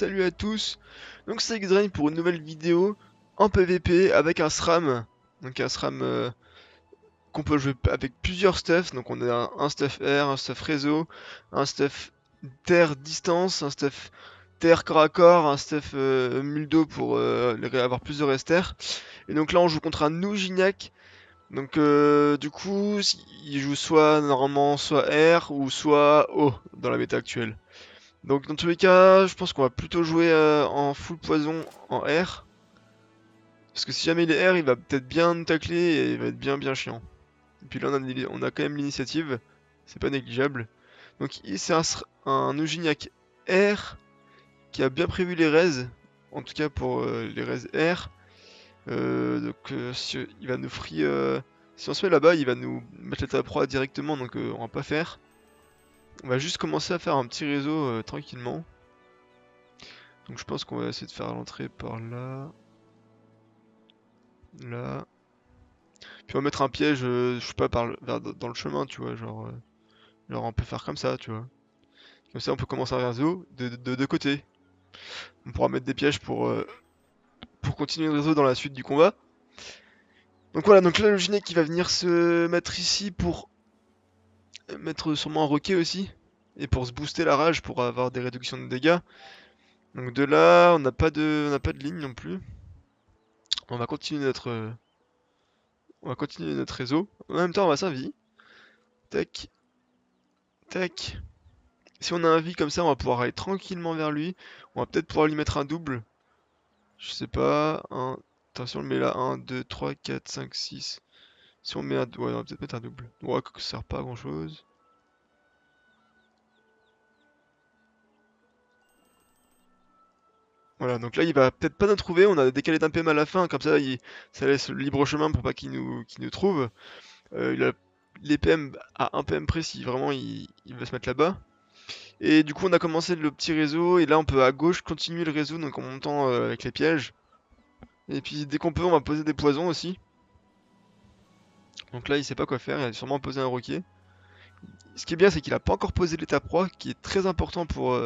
salut à tous. Donc c'est Xdrain pour une nouvelle vidéo en PVP avec un SRAM. Donc un SRAM qu'on peut jouer avec plusieurs stuffs. Donc on a un stuff air, un stuff réseau, un stuff terre distance, un stuff terre corps à corps, un stuff muldo pour avoir plus de resters. Et donc là on joue contre un Nouginac. Donc du coup il joue soit normalement soit air ou soit eau dans la méta actuelle. Donc dans tous les cas, je pense qu'on va plutôt jouer en full poison en R. Parce que si jamais il est R, il va peut-être bien nous tacler et il va être bien chiant. Et puis là on a quand même l'initiative, c'est pas négligeable. Donc c'est un Eugeniac R qui a bien prévu les raises, en tout cas pour les raises R. Si, il va nous free... si on se met là-bas, il va nous mettre l'état de proie directement, donc on va pas faire. On va juste commencer à faire un petit réseau tranquillement. Donc je pense qu'on va essayer de faire l'entrée par là. Là. Puis on va mettre un piège, je sais pas, dans le chemin, tu vois, genre on peut faire comme ça, tu vois. Comme ça on peut commencer un réseau de deux côtés. On pourra mettre des pièges pour continuer le réseau dans la suite du combat. Donc voilà, donc là le Ginek qui va venir se mettre ici pour mettre sûrement un roquet aussi. Et pour se booster la rage, pour avoir des réductions de dégâts. Donc de là, on n'a pas de ligne non plus. On va continuer notre réseau. En même temps, on va s'inviter. Tac, tac. Si on a un vie comme ça, on va pouvoir aller tranquillement vers lui. On va peut-être pouvoir lui mettre un double. Je sais pas. Attention, on le met là. 1, 2, 3, 4, 5, 6. Si on met un... Ouais, on va peut-être mettre un double. Ouais, que ça sert pas à grand chose. Voilà, donc là, il va peut-être pas nous trouver. On a décalé d'un PM à la fin. Comme ça, ça laisse le libre chemin pour pas qu'il nous trouve. Il a les PM à un PM précis. Vraiment, il va se mettre là-bas. Et du coup, on a commencé le petit réseau. Et là, on peut à gauche continuer le réseau. Donc en montant avec les pièges. Et puis dès qu'on peut, on va poser des poisons aussi. Donc là, il sait pas quoi faire, il a sûrement posé un roquier. Ce qui est bien, c'est qu'il a pas encore posé l'état proie, qui est très important pour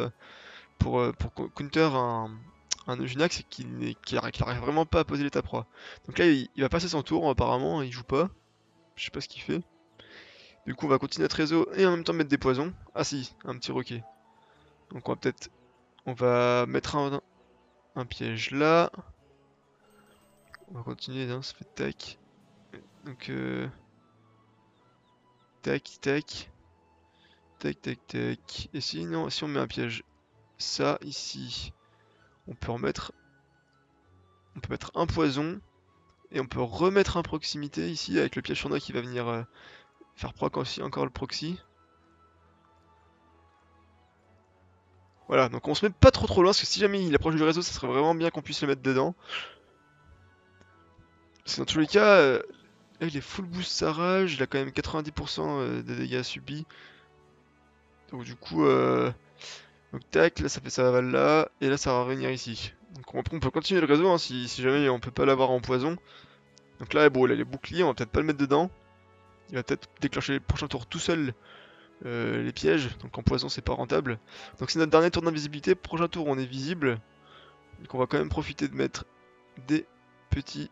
counter un Euginac, c'est qu'il arrive vraiment pas à poser l'état proie. Donc là, il va passer son tour, apparemment, il joue pas. Je sais pas ce qu'il fait. Du coup, on va continuer notre réseau et en même temps mettre des poisons. Ah si, un petit roquet. Donc on va mettre un piège là. On va continuer, hein, ça fait tac. Donc tac, tac. Tac, tac, tac. Et sinon, si on met un piège, ça, ici, on peut remettre... On peut mettre un poison, et on peut remettre un proximité, ici, avec le piège sournois qui va venir faire proc aussi, encore le proxy. Voilà, donc on se met pas trop loin, parce que si jamais il approche du réseau, ça serait vraiment bien qu'on puisse le mettre dedans. Parce que dans tous les cas, là, il est full boost sa rage, il a quand même 90% des dégâts subis. Donc du coup, donc tac, là ça fait ça va là, et là ça va revenir ici. Donc on peut continuer le réseau hein, si jamais on peut pas l'avoir en poison. Donc là, bon, il a les boucliers, on va peut-être pas le mettre dedans. Il va peut-être déclencher le prochain tour tout seul les pièges. Donc en poison, c'est pas rentable. Donc c'est notre dernier tour d'invisibilité. Prochain tour, on est visible. Donc on va quand même profiter de mettre des petits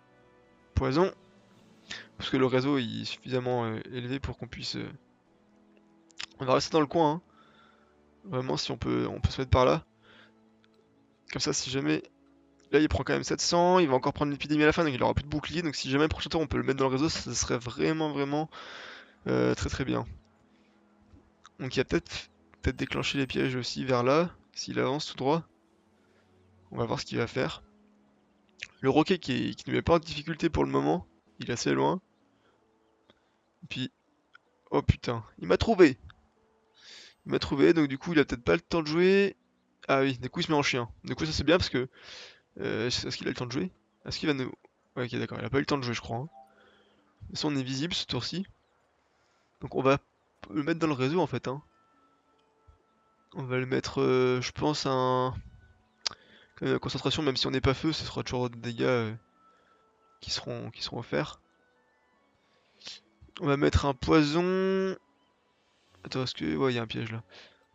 poisons. Parce que le réseau est suffisamment élevé pour qu'on puisse... On va rester dans le coin. Hein. Vraiment, si on peut se mettre par là. Comme ça, si jamais... Là, il prend quand même 700. Il va encore prendre l'épidémie à la fin. Donc il aura plus de bouclier. Donc si jamais le prochain tour, on peut le mettre dans le réseau, ça serait vraiment très bien. Donc il va peut-être déclencher les pièges aussi vers là, s'il avance tout droit. On va voir ce qu'il va faire. Le roquet qui ne met pas en difficulté pour le moment, il est assez loin. Et puis, oh putain, il m'a trouvé! Il m'a trouvé, donc du coup il a peut-être pas le temps de jouer. Ah oui, du coup il se met en chien. Du coup ça c'est bien parce que... est-ce qu'il a le temps de jouer? Est-ce qu'il va nous... Ouais, ok d'accord, il a pas eu le temps de jouer je crois. Hein. De toute façon on est visible ce tour-ci. Donc on va le mettre dans le réseau en fait. Hein. On va le mettre, je pense, quand même, la concentration, même si on n'est pas feu, ce sera toujours des dégâts qui seront offerts. On va mettre un poison. Attends, est-ce que... Ouais, il y a un piège là.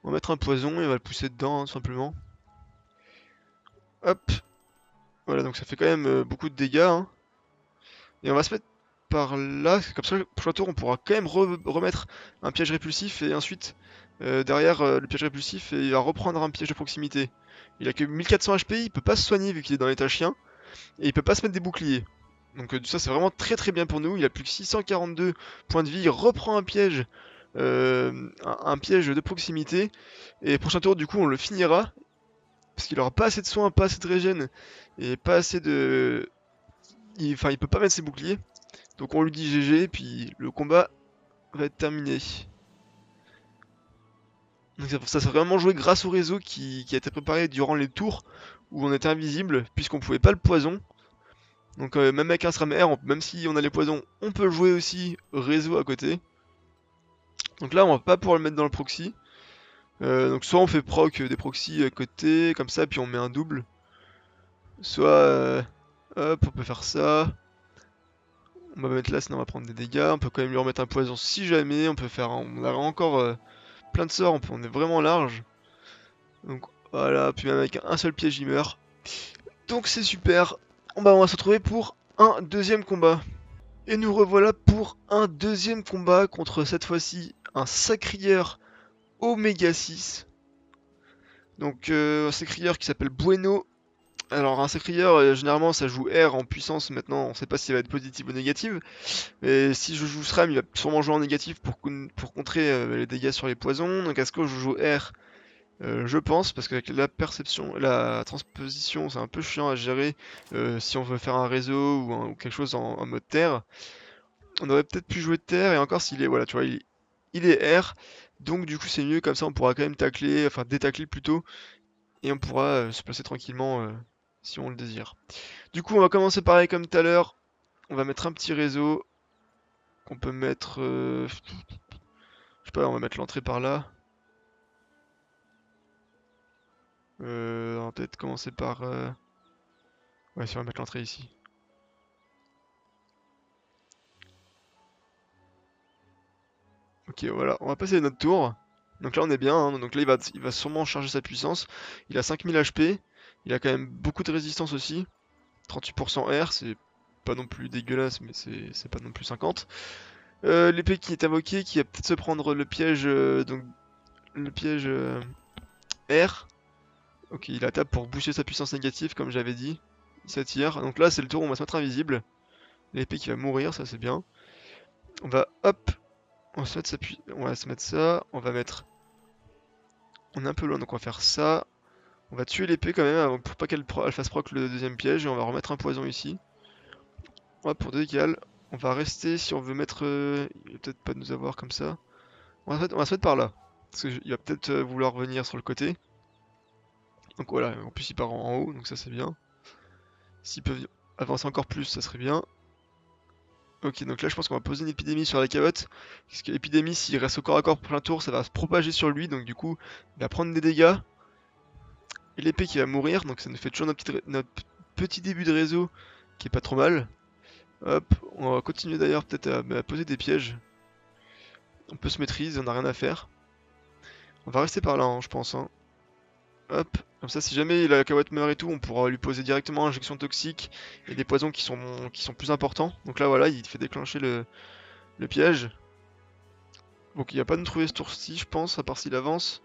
On va mettre un poison et on va le pousser dedans, hein, tout simplement. Hop. Voilà, donc ça fait quand même beaucoup de dégâts, hein. Et on va se mettre par là, comme ça, le prochain tour, on pourra quand même remettre un piège répulsif et ensuite, derrière le piège répulsif, et il va reprendre un piège de proximité. Il a que 1400 HP, il peut pas se soigner vu qu'il est dans l'état chien, et il peut pas se mettre des boucliers. Donc ça c'est vraiment très très bien pour nous, il a plus que 642 points de vie, il reprend un piège, un piège de proximité, et prochain tour du coup on le finira, parce qu'il aura pas assez de soins, pas assez de régène, et pas assez de... Enfin il peut pas mettre ses boucliers, donc on lui dit GG, puis le combat va être terminé. Donc ça s'est vraiment joué grâce au réseau qui a été préparé durant les tours où on était invisible, puisqu'on pouvait pas le poison. Donc même avec un SRAM R, même si on a les poisons, on peut jouer aussi réseau à côté. Donc là on va pas pouvoir le mettre dans le proxy. Donc soit on fait proc des proxys à côté, comme ça, puis on met un double. Soit hop, on peut faire ça. On va mettre là, sinon on va prendre des dégâts. On peut quand même lui remettre un poison si jamais. On peut faire, on a encore plein de sorts, on est vraiment large. Donc voilà, puis même avec un seul piège il meurt. Donc c'est super. On va se retrouver pour un deuxième combat. Et nous revoilà pour un deuxième combat contre cette fois-ci un sacrieur Oméga 6. Donc un sacrieur qui s'appelle Bueno. Alors un sacrieur, généralement ça joue R en puissance, maintenant on sait pas s'il va être positif ou négatif. Et si je joue SRAM, il va sûrement jouer en négatif pour contrer les dégâts sur les poisons. Donc est-ce que je joue R? Je pense, parce qu'avec la perception, la transposition, c'est un peu chiant à gérer si on veut faire un réseau ou quelque chose en mode terre. On aurait peut-être pu jouer de terre, et encore s'il est, voilà, tu vois, il est R, donc du coup c'est mieux, comme ça on pourra quand même tacler, enfin détacler plutôt, et on pourra se placer tranquillement si on le désire. Du coup on va commencer pareil comme tout à l'heure, on va mettre un petit réseau, qu'on peut mettre, je sais pas, on va mettre l'entrée par là. On va peut-être commencer par... Ouais, si on va mettre l'entrée ici. Ok, voilà, on va passer à notre tour. Donc là on est bien, hein. Donc là il va sûrement charger sa puissance. Il a 5000 HP, il a quand même beaucoup de résistance aussi. 38% R, c'est pas non plus dégueulasse, mais c'est pas non plus 50. L'épée qui est invoquée, qui va peut-être se prendre le piège, donc le piège R. Ok, il a tape pour booster sa puissance négative, comme j'avais dit. Il s'attire. Donc là c'est le tour où on va se mettre invisible. L'épée qui va mourir, ça c'est bien. On va hop, on va se mettre ça, on va mettre... On est un peu loin, donc on va faire ça. On va tuer l'épée quand même pour pas elle fasse proc le deuxième piège, et on va remettre un poison ici. Hop, pour 2 égales. On va rester si on veut mettre... il va peut-être pas nous avoir comme ça. On va se mettre par là. Parce qu'il va peut-être vouloir venir sur le côté. Donc voilà, en plus il part en haut, donc ça c'est bien. S'ils peuvent avancer encore plus, ça serait bien. Ok, donc là je pense qu'on va poser une épidémie sur la cavotte. Parce que l'épidémie, s'il reste au corps à corps pour plein tour, ça va se propager sur lui, donc du coup, il va prendre des dégâts. Et l'épée qui va mourir, donc ça nous fait toujours notre petit début de réseau qui est pas trop mal. Hop, on va continuer d'ailleurs peut-être à poser des pièges. On peut se maîtriser, on n'a rien à faire. On va rester par là, hein, je pense. Hein. Hop, comme ça si jamais la cavotte meurt et tout, on pourra lui poser directement injection toxique et des poisons qui sont plus importants. Donc là voilà, il fait déclencher le piège. Donc il n'y a pas de nous trouver ce tour-ci, je pense, à part s'il avance.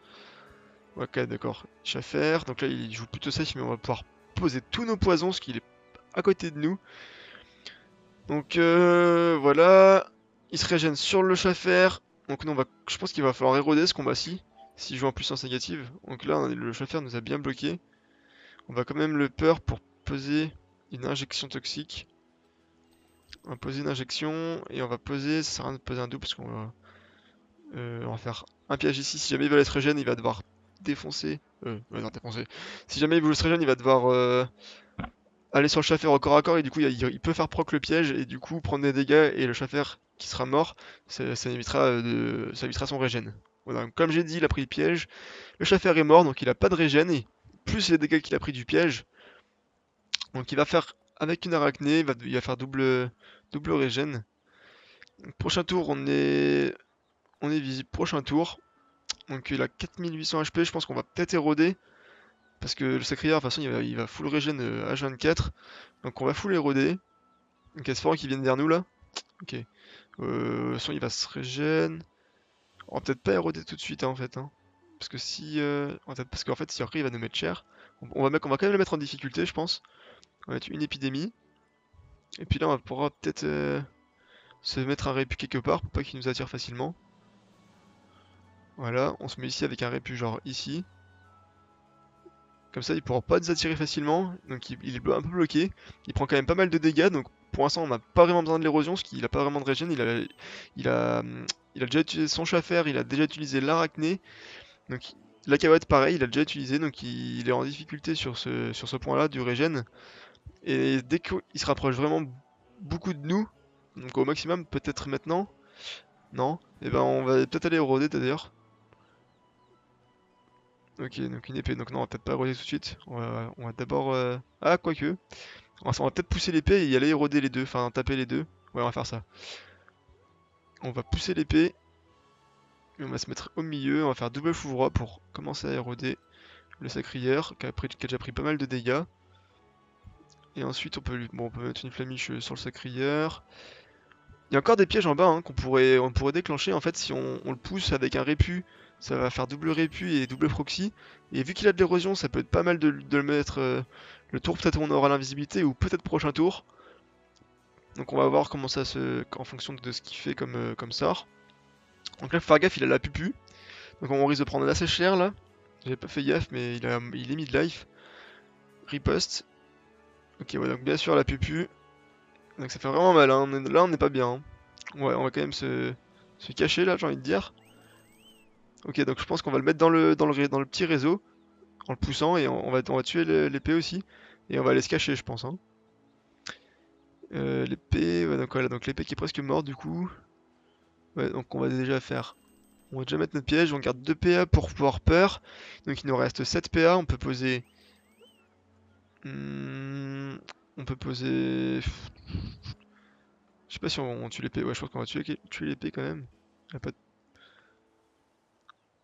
Ok, d'accord. Schaffer, donc là il joue plutôt safe, mais on va pouvoir poser tous nos poisons, parce qu'il est à côté de nous. Donc voilà, il se régène sur le Schaffer. Donc nous, je pense qu'il va falloir éroder ce combat-ci, s'il joue en puissance négative. Donc là, le Schaffer nous a bien bloqué. On va quand même le peur pour poser une injection toxique. On va poser une injection, et on va poser, ça sert à rien de poser un double, parce on va faire un piège ici. Si jamais il veut être régène, il va devoir défoncer. Ouais, non, défoncer. Si jamais il veut se régène, il va devoir aller sur le Schaffer au corps à corps, et du coup il peut faire proc le piège et du coup prendre des dégâts, et le Schaffer qui sera mort, ça évitera, ça évitera son régène. Voilà, donc, comme j'ai dit, il a pris le piège, le Schaffer est mort, donc il a pas de régène, et plus les dégâts qu'il a pris du piège, donc il va faire avec une arachnée, il va faire double régène. Donc, prochain tour, on est visible, prochain tour, donc il a 4800 HP, je pense qu'on va peut-être éroder. Parce que le Sacrière, de toute façon, il va full régène H24. Donc on va full éroder. Donc espérons qu'il vienne vers nous là. Ok. De toute façon, il va se régène. On va peut-être pas éroder tout de suite hein, en fait. Hein. Parce que si. Parce qu'en fait, si après il va nous mettre cher. On va quand même le mettre en difficulté, je pense. On va mettre une épidémie. Et puis là, on pourra peut-être se mettre un répu quelque part pour pas qu'il nous attire facilement. Voilà, on se met ici avec un répu genre ici. Comme ça, il pourra pas nous attirer facilement. Donc il est un peu bloqué. Il prend quand même pas mal de dégâts. Donc pour l'instant, on n'a pas vraiment besoin de l'érosion parce qu'il a pas vraiment de régène. Il a, il a déjà utilisé son chafer, il a déjà utilisé l'arachné. Donc la carotte, pareil, il a déjà utilisé. Donc il est en difficulté sur ce point-là du régène. Et dès qu'il se rapproche vraiment beaucoup de nous, donc au maximum, peut-être maintenant, non, et ben on va peut-être aller éroder d'ailleurs. Ok, donc une épée, donc non, on va peut-être pas éroder tout de suite. On va d'abord. Ah, quoique. On va peut-être pousser l'épée et y aller éroder les deux, enfin taper les deux. Ouais, on va faire ça. On va pousser l'épée, et on va se mettre au milieu, on va faire double fouvroie pour commencer à éroder le sacrière, qui a déjà pris pas mal de dégâts. Et ensuite, on peut mettre une flamiche sur le sacrière. Il y a encore des pièges en bas hein, on pourrait déclencher en fait si on le pousse avec un répu, ça va faire double répu et double proxy. Et vu qu'il a de l'érosion, ça peut être pas mal de le mettre le tour peut-être où on aura l'invisibilité ou peut-être prochain tour. Donc on va voir comment ça se. En fonction de ce qu'il fait comme sort. Donc là faut faire gaffe, il a la pupu. Donc on risque de prendre assez cher là. J'avais pas fait gaffe mais il est mid-life. Riposte. Ok ouais donc bien sûr la pupu. Donc ça fait vraiment mal hein. Là on n'est pas bien. Hein. Ouais on va quand même se cacher là j'ai envie de dire. Ok, donc je pense qu'on va le mettre dans le petit réseau en le poussant et on va tuer l'épée aussi. Et on va aller se cacher, je pense. Hein. L'épée, ouais, donc voilà, donc l'épée qui est presque morte du coup. Ouais, donc on va déjà faire. On va déjà mettre notre piège, on garde 2 PA pour pouvoir peur. Donc il nous reste 7 PA, on peut poser. On peut poser. Je sais pas si on tue l'épée, ouais, je pense qu'on va tuer l'épée quand même.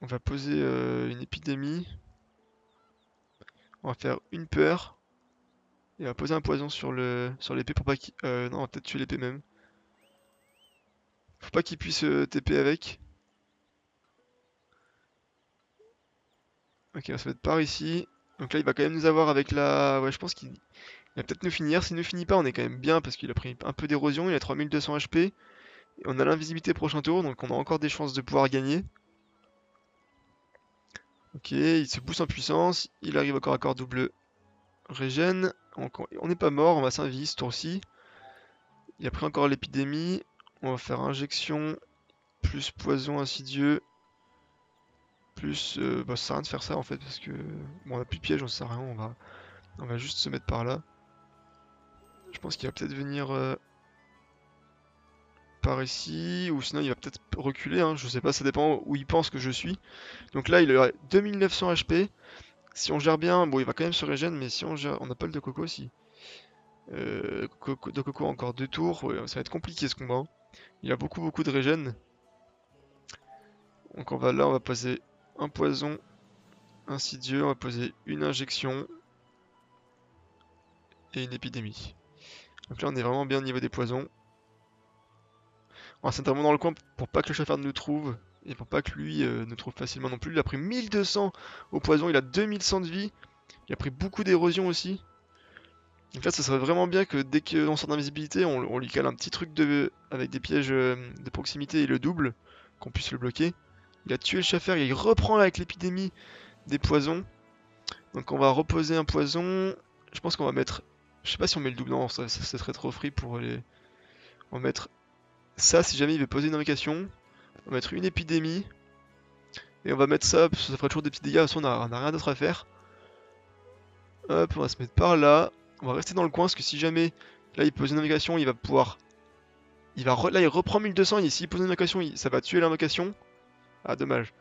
On va poser une épidémie. On va faire une peur. Et on va poser un poison sur l'épée pour pas qu'il. Non, on va peut-être tuer l'épée même. Faut pas qu'il puisse TP avec. Ok, on va se mettre par ici. Donc là, il va quand même nous avoir avec la. Ouais, je pense qu'il va peut-être nous finir. S'il ne finit pas, on est quand même bien parce qu'il a pris un peu d'érosion. Il a 3200 HP. Et on a l'invisibilité prochain tour, donc on a encore des chances de pouvoir gagner. Ok, il se booste en puissance. Il arrive encore à corps double régène. On n'est pas mort, on va s'invise ce tour-ci. Il a pris encore l'épidémie. On va faire injection plus poison insidieux. Plus, bah ça sert à rien de faire ça en fait parce que bon, on a plus de piège, on sert à rien, on va juste se mettre par là. Je pense qu'il va peut-être venir par ici ou sinon il va peut-être reculer, hein, je sais pas, ça dépend où il pense que je suis. Donc là il a 2900 HP. Si on gère bien, bon il va quand même se régène, mais si on gère, on n'a pas le de coco aussi. De coco encore 2 tours, ouais, ça va être compliqué ce combat. Hein. Il a beaucoup de régène. Donc on va poser un poison insidieux, on va poser une injection et une épidémie. Donc là on est vraiment bien au niveau des poisons. On va se mettre vraiment dans le coin pour pas que le chauffeur nous trouve et pour pas que lui nous trouve facilement non plus. Il a pris 1200 au poison, il a 2100 de vie. Il a pris beaucoup d'érosion aussi. Donc là ça serait vraiment bien que dès qu'on sort d'invisibilité, on lui cale un petit truc avec des pièges de proximité et le double, qu'on puisse le bloquer. Il a tué le chauffeur, il reprend là avec l'épidémie des poisons. Donc on va reposer un poison. Je pense qu'on va mettre. Je sais pas si on met le double, non, ça serait trop free pour les. On va mettre ça si jamais il veut poser une invocation. On va mettre une épidémie. Et on va mettre ça, parce que ça fera toujours des petits dégâts, de toute façon on a rien d'autre à faire. Hop, on va se mettre par là. On va rester dans le coin, parce que si jamais, là il pose une invocation, il va pouvoir... Là il reprend 1200, et s'il pose une invocation, ça va tuer l'invocation. Ah dommage.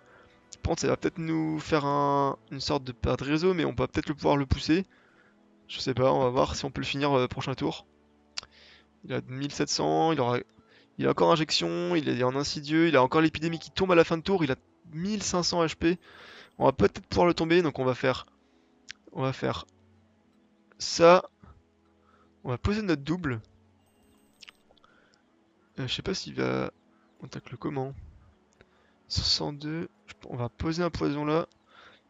Par contre ça va peut-être nous faire une sorte de perte de réseau, mais on va peut-être pouvoir le pousser. Je sais pas, on va voir si on peut le finir prochain tour. Il a 1700, il a encore injection, il est en insidieux, il a encore l'épidémie qui tombe à la fin de tour, il a 1500 HP. On va peut-être pouvoir le tomber, donc on va faire On va faire ça. On va poser notre double. Je sais pas s'il va... On tacle comment? 102. On va poser un poison là.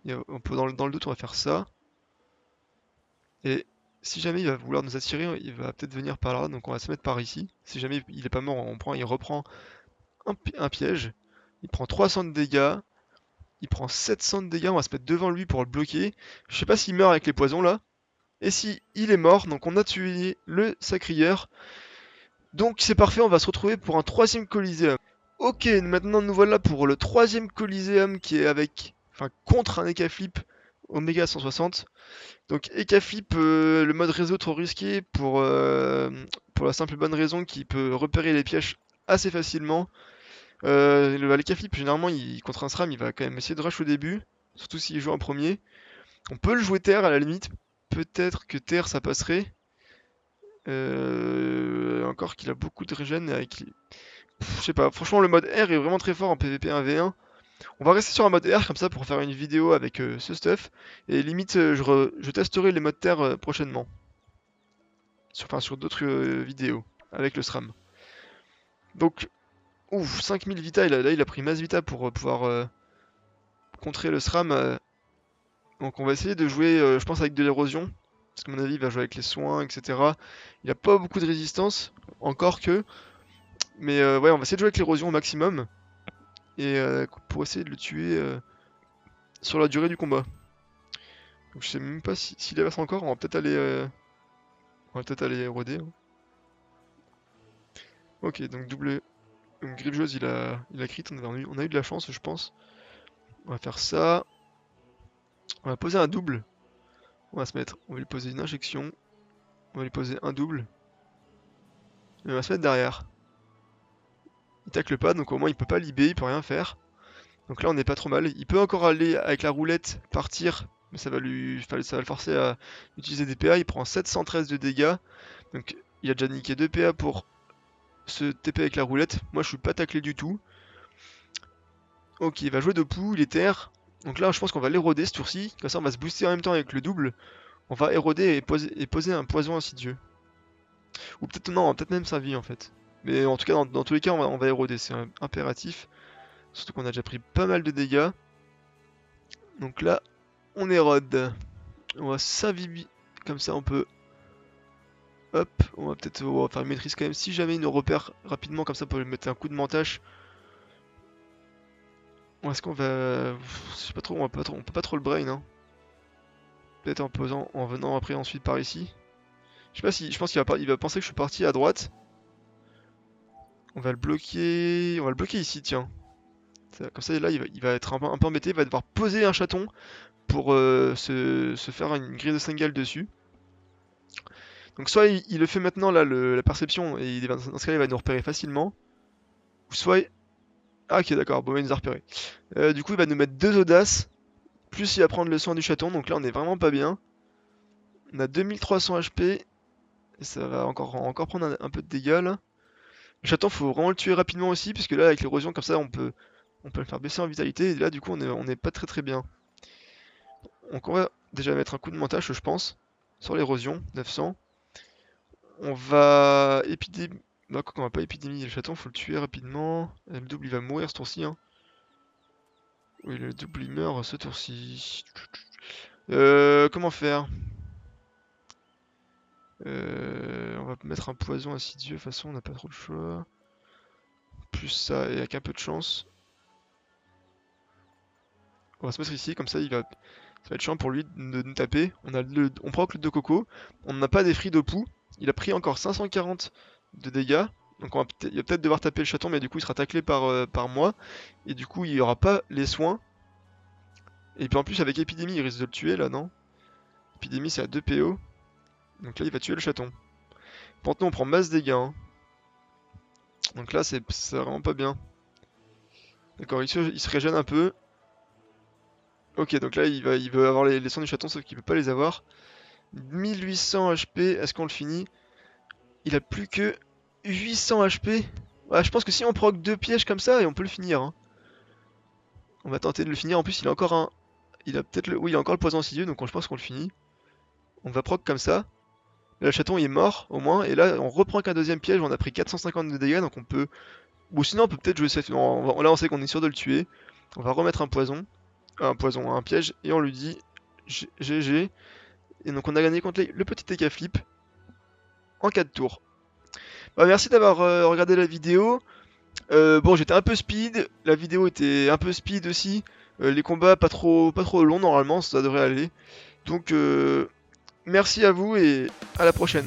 Et dans le doute, on va faire ça. Et si jamais il va vouloir nous attirer, il va peut-être venir par là. Donc on va se mettre par ici. Si jamais il est pas mort, il reprend un piège. Il prend 300 de dégâts. Il prend 700 de dégâts. On va se mettre devant lui pour le bloquer. Je sais pas s'il meurt avec les poisons là. Et si il est mort, donc on a tué le sacrieur. Donc c'est parfait, on va se retrouver pour un troisième Coliseum. Ok, maintenant nous voilà pour le troisième Coliseum qui est avec, enfin contre un Eka Flip Omega 160. Donc Eka Flip, le mode réseau trop risqué pour la simple bonne raison qu'il peut repérer les pièges assez facilement. Le Eka Flip généralement contre un SRAM il va quand même essayer de rush au début, surtout s'il joue en premier. On peut le jouer terre à la limite, peut-être que terre ça passerait. Encore qu'il a beaucoup de régène avec... Je sais pas, franchement le mode R est vraiment très fort en PvP 1v1. On va rester sur un mode R comme ça pour faire une vidéo avec ce stuff. Et limite je testerai les modes terre prochainement. Sur d'autres vidéos avec le SRAM. Donc, ouf, 5000 Vita, là il a pris masse Vita pour pouvoir contrer le SRAM. Donc on va essayer de jouer, je pense, avec de l'érosion. Parce qu'à mon avis il va jouer avec les soins, etc. Il a pas beaucoup de résistance, encore que... Mais ouais, on va essayer de jouer avec l'érosion au maximum. Et pour essayer de le tuer sur la durée du combat. Donc je sais même pas s'il avance encore, on va peut-être aller éroder. Hein. Ok, donc double... Donc Grifgeuse il a crit, on a eu de la chance je pense. On va faire ça. On va poser un double. On va lui poser une injection. On va lui poser un double. Et on va se mettre derrière. Il tacle pas, donc au moins il peut pas libérer, il peut rien faire. Donc là on n'est pas trop mal. Il peut encore aller avec la roulette, partir, mais ça va le forcer à utiliser des PA. Il prend 713 de dégâts. Donc il a déjà niqué 2 PA pour se TP avec la roulette. Moi je suis pas taclé du tout. Ok, il va jouer de pou, il est terre. Donc là je pense qu'on va l'éroder ce tour-ci. Comme ça on va se booster en même temps avec le double. On va éroder et poser un poison insidieux. Ou peut-être non, peut-être même sa vie en fait. Mais en tout cas dans tous les cas on va éroder, c'est impératif. Surtout qu'on a déjà pris pas mal de dégâts. Donc là, on érode. On va s'aviver. Comme ça, on peut... Hop, on va peut-être faire une maîtrise quand même. Si jamais il nous repère rapidement, comme ça, pour lui mettre un coup de mentache. Est-ce qu'on va... Je sais pas trop, on peut pas trop le brain. Hein. Peut-être en venant après ensuite par ici. Je sais pas si... Je pense il va penser que je suis parti à droite. On va le bloquer... On va le bloquer ici, tiens. Comme ça, là, il va être un peu embêté. Il va devoir poser un chaton pour se faire une grille de Singal dessus. Donc soit il le fait maintenant, là, la perception, et dans ce cas-là, il va nous repérer facilement. Ou soit... Ah ok, d'accord, bon, il nous a repéré. Du coup, il va nous mettre 2 audaces, plus il va prendre le soin du chaton, donc là, on est vraiment pas bien. On a 2300 HP, et ça va encore prendre un peu de dégâts, là. Le chaton, faut vraiment le tuer rapidement aussi, puisque là, avec l'érosion, comme ça, on peut le faire baisser en vitalité, et là, du coup, on est pas très bien. Donc on va déjà mettre un coup de mentache, je pense, sur l'érosion, 900. On va épidémie. Bah, quoi qu'on va pas épidémie, le chaton, faut le tuer rapidement. Le double, il va mourir ce tour-ci. Hein. Oui, le double, il meurt ce tour-ci. Comment faire On va mettre un poison insidieux. De toute façon, on n'a pas trop le choix. Plus ça, et avec un peu de chance. On va se mettre ici, comme ça, ça va être chiant pour lui de nous taper. On proc le de coco. On n'a pas des fris de poux. Il a pris encore 540 de dégâts. Donc il va peut-être devoir taper le chaton, mais du coup il sera taclé par moi. Et du coup il n'y aura pas les soins. Et puis en plus avec Épidémie il risque de le tuer là, non? Épidémie c'est à 2 PO. Donc là il va tuer le chaton. Maintenant on prend masse dégâts. Hein. Donc là c'est vraiment pas bien. D'accord, il se régène un peu. Ok, donc là il veut avoir les soins du chaton sauf qu'il peut pas les avoir. 1800 HP, est-ce qu'on le finit? Il a plus que 800 HP. Ouais, je pense que si on proc 2 pièges comme ça, et on peut le finir. Hein. On va tenter de le finir. En plus, il a encore il a peut-être le... Oui, il a encore le poison insidieux, donc je pense qu'on le finit. On va proc comme ça. Là, le chaton il est mort, au moins. Et là, on reprend qu'un deuxième piège, on a pris 450 de dégâts, donc on peut... Ou sinon, on peut peut-être jouer safe. Non, là, on sait qu'on est sûr de le tuer. On va remettre un poison, un piège, et on lui dit GG. Et donc on a gagné contre le petit TK flip en 4 tours. Bah, merci d'avoir regardé la vidéo. Bon, j'étais un peu speed, la vidéo était un peu speed aussi. Les combats pas trop longs normalement, ça devrait aller. Donc merci à vous et à la prochaine.